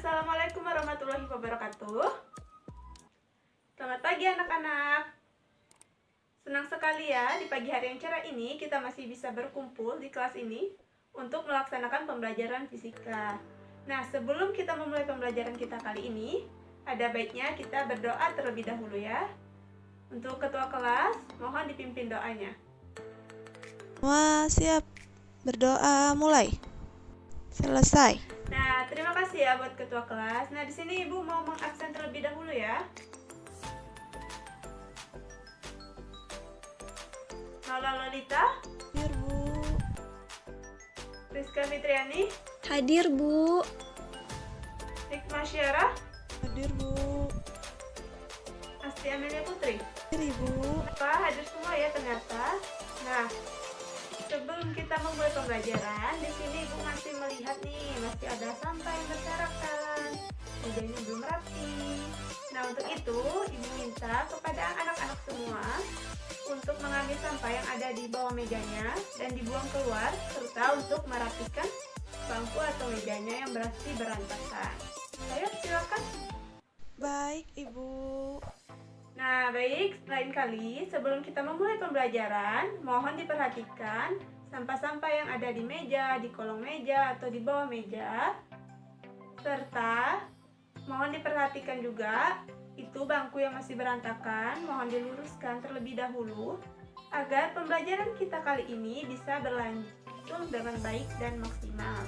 Assalamualaikum warahmatullahi wabarakatuh. Selamat pagi anak-anak. Senang sekali ya di pagi hari yang cerah ini kita masih bisa berkumpul di kelas ini untuk melaksanakan pembelajaran fisika. Nah, sebelum kita memulai pembelajaran kita kali ini, ada baiknya kita berdoa terlebih dahulu ya. Untuk ketua kelas, mohon dipimpin doanya. Wah, siap. Berdoa mulai. Selesai. Nah, terima kasih ya buat ketua kelas. Nah, di sini Ibu mau mengabsen terlebih dahulu ya. Maula Lolita, Hadir, Bu. Rizka Fitriani, Hadir, Bu. Hikmah Syarah, Hadir, Bu. Asti Amelia Putri. Hadir, Ibu. Wah, hadir semua ya ternyata. Nah, sebelum kita memulai pembelajaran, di sini Ibu masih melihat nih, masih ada sampah yang berserakan, mejanya belum rapi. Nah, untuk itu Ibu minta kepada anak-anak semua untuk mengambil sampah yang ada di bawah mejanya dan dibuang keluar, serta untuk merapikan bangku atau mejanya yang masih berantakan. Ayo, silakan. Baik, Ibu. Nah, baik, lain kali sebelum kita memulai pembelajaran, mohon diperhatikan sampah-sampah yang ada di meja, di kolong meja, atau di bawah meja. Serta mohon diperhatikan juga itu bangku yang masih berantakan, mohon diluruskan terlebih dahulu agar pembelajaran kita kali ini bisa berlangsung dengan baik dan maksimal.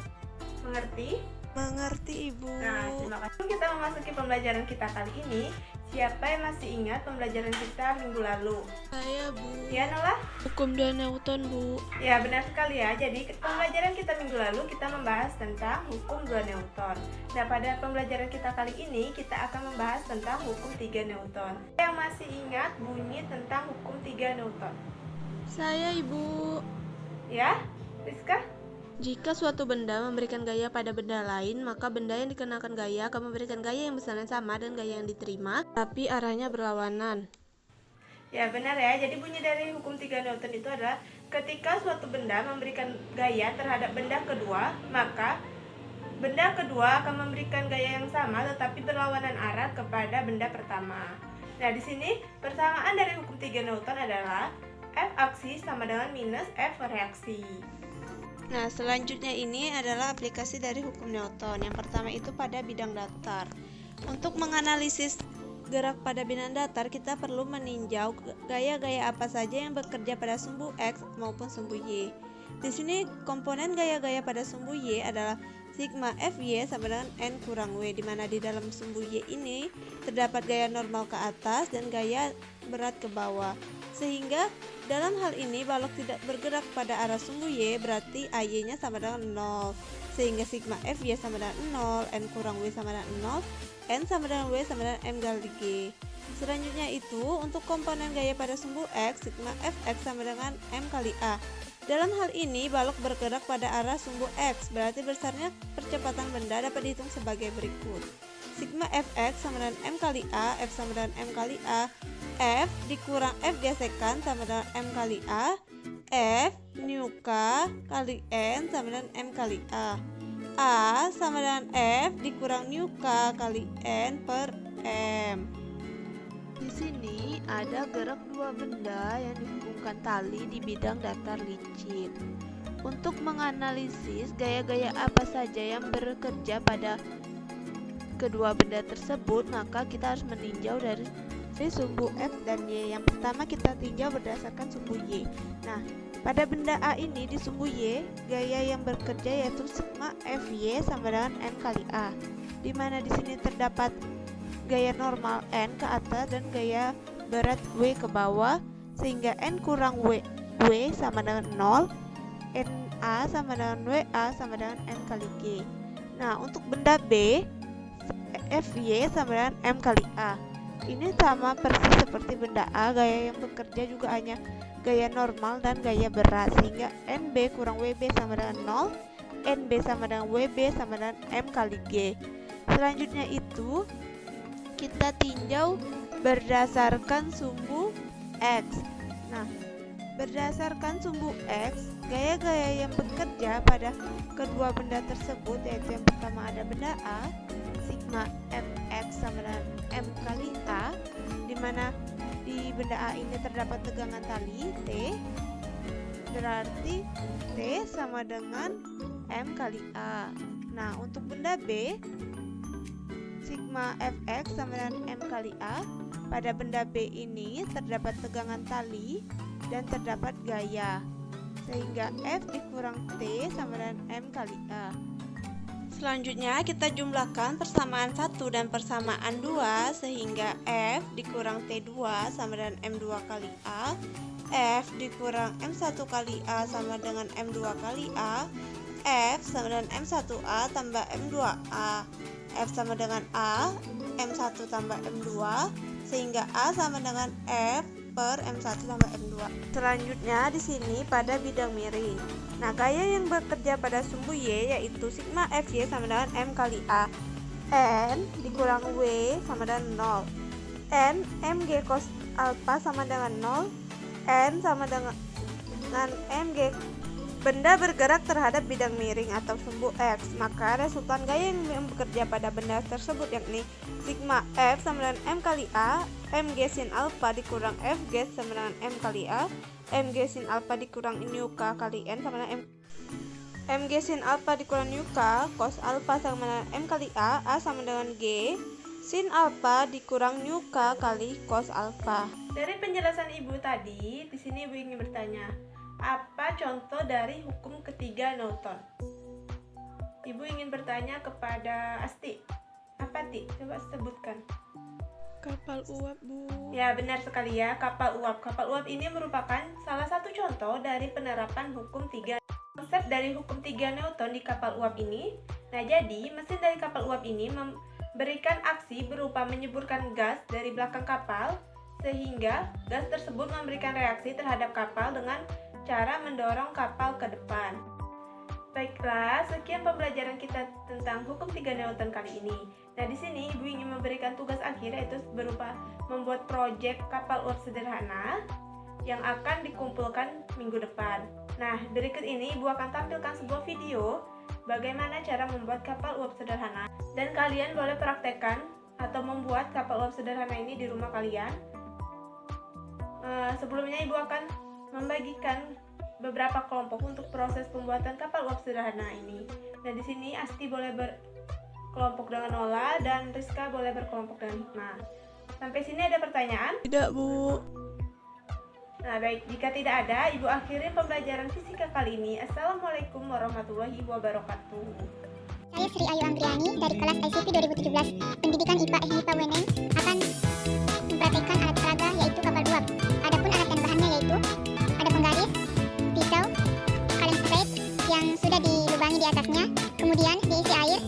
Mengerti? Mengerti, Ibu. Nah, terima kasih. Kita memasuki pembelajaran kita kali ini. Siapa yang masih ingat pembelajaran kita minggu lalu? Saya, Bu. Ya, Nola? Hukum 2 Newton, Bu. Ya, benar sekali ya. Jadi, pembelajaran kita minggu lalu kita membahas tentang hukum 2 Newton. Nah, pada pembelajaran kita kali ini kita akan membahas tentang hukum 3 Newton. Yang masih ingat bunyi tentang hukum 3 Newton? Saya, Ibu. Ya, Rizka? Jika suatu benda memberikan gaya pada benda lain, maka benda yang dikenakan gaya akan memberikan gaya yang besarnya sama dan gaya yang diterima, tapi arahnya berlawanan. Ya, benar ya. Jadi bunyi dari hukum 3 Newton itu adalah ketika suatu benda memberikan gaya terhadap benda kedua, maka benda kedua akan memberikan gaya yang sama tetapi berlawanan arah kepada benda pertama. Nah, di sini persamaan dari hukum 3 Newton adalah F aksi sama dengan minus F reaksi. Nah, selanjutnya ini adalah aplikasi dari hukum Newton. Yang pertama itu pada bidang datar. Untuk menganalisis gerak pada bidang datar, kita perlu meninjau gaya-gaya apa saja yang bekerja pada sumbu X maupun sumbu Y. Di sini komponen gaya-gaya pada sumbu Y adalah sigma Fy sama dengan N kurang W, di mana di dalam sumbu Y ini terdapat gaya normal ke atas dan gaya berat ke bawah. Sehingga dalam hal ini balok tidak bergerak pada arah sumbu Y, berarti AY-nya sama dengan 0. Sehingga sigma Fy sama dengan 0, N kurang W sama dengan 0, N sama dengan W sama dengan M kali G. Selanjutnya itu untuk komponen gaya pada sumbu X, sigma Fx sama dengan M kali A. Dalam hal ini balok bergerak pada arah sumbu X, berarti besarnya percepatan benda dapat dihitung sebagai berikut. Sigma Fx sama dengan M kali A, F sama dengan M kali A, F dikurang F gesekan sama dengan M kali A, F nu K kali N sama dengan M kali A sama dengan F dikurang nu K kali N per M. Di sini ada gerak dua benda yang dihubungkan tali di bidang datar licin. Untuk menganalisis gaya-gaya apa saja yang bekerja pada kedua benda tersebut, maka kita harus meninjau dari sumbu F dan Y. Yang pertama kita tinjau berdasarkan sumbu Y. Nah, pada benda A ini di sumbu Y, gaya yang bekerja yaitu sigma Fy sama dengan N kali A, di mana di sini terdapat gaya normal N ke atas dan gaya berat W ke bawah, sehingga N kurang W sama dengan 0, NA sama dengan WA sama dengan N kali G. Nah, untuk benda B, Fy sama dengan M kali A. Ini sama persis seperti benda A, gaya yang bekerja juga hanya gaya normal dan gaya berat, sehingga NB kurang WB sama dengan 0, NB sama dengan WB sama dengan M kali G. Selanjutnya itu kita tinjau berdasarkan sumbu X. Nah, berdasarkan sumbu X, gaya-gaya yang bekerja pada kedua benda tersebut yaitu yang pertama ada benda A, sigma Fx sama dengan M kali A, di mana di benda A ini terdapat tegangan tali T, berarti T sama dengan M kali A. Nah, untuk benda B, sigma Fx sama dengan M kali A. Pada benda B ini terdapat tegangan tali dan terdapat gaya, sehingga F dikurang T sama dengan M kali A. Selanjutnya kita jumlahkan persamaan 1 dan persamaan 2, sehingga F dikurang T2 sama dengan M2 kali A, F dikurang M1 kali A sama dengan M2 kali A, F sama dengan M1A tambah M2A, F sama dengan A, M1 tambah M2, sehingga A sama dengan F per M1 tambah M2. Selanjutnya di sini pada bidang miring. Nah, gaya yang bekerja pada sumbu Y yaitu sigma Fy sama dengan M kali A. N dikurang W sama dengan 0. N Mg cos alpha sama dengan 0. N sama dengan Mg. Benda bergerak terhadap bidang miring atau sumbu X, maka resultan gaya yang bekerja pada benda tersebut yakni sigma F sama dengan M kali A, Mg sin alpha dikurang Fg sama dengan M kali A, Mg sin alpha dikurang nu K kali N sama dengan Mg sin alpha dikurang nu K cos alpha sama dengan M kali A sama dengan G sin alpha dikurang nu K kali cos alpha. Dari penjelasan Ibu tadi, di sini Ibu ingin bertanya, apa contoh dari hukum ketiga Newton? Ibu ingin bertanya kepada Asti. Apa, Ti? Coba sebutkan. Kapal uap, Bu. Ya, benar sekali ya, kapal uap. Kapal uap ini merupakan salah satu contoh dari penerapan hukum 3. Konsep dari hukum 3 Newton di kapal uap ini. Nah, jadi mesin dari kapal uap ini memberikan aksi berupa menyemburkan gas dari belakang kapal, sehingga gas tersebut memberikan reaksi terhadap kapal dengan cara mendorong kapal ke depan. Baiklah, sekian pembelajaran kita tentang hukum 3 Newton kali ini. Nah, di sini Ibu ingin memberikan tugas akhir yaitu berupa membuat proyek kapal uap sederhana yang akan dikumpulkan minggu depan. Nah, berikut ini Ibu akan tampilkan sebuah video bagaimana cara membuat kapal uap sederhana, dan kalian boleh praktekkan atau membuat kapal uap sederhana ini di rumah kalian. Sebelumnya Ibu akan membagikan beberapa kelompok untuk proses pembuatan kapal uap sederhana ini. Nah, di sini Asti boleh berkelompok dengan Ola dan Rizka boleh berkelompok dengan Hikmah. Sampai sini ada pertanyaan? Tidak, Bu. Nah, baik, jika tidak ada, Ibu akhiri pembelajaran fisika kali ini. Assalamualaikum warahmatullahi wabarakatuh. Saya Sri Ayu Amriani dari kelas ICP 2017 Pendidikan IPA FMIPA UNN akan mempraktikkan alat peraga yaitu kapal uap. Adapun alat dan bahannya yaitu ada penggaris, pisau, kaleng spray yang sudah dilubangi di atasnya, kemudian diisi air,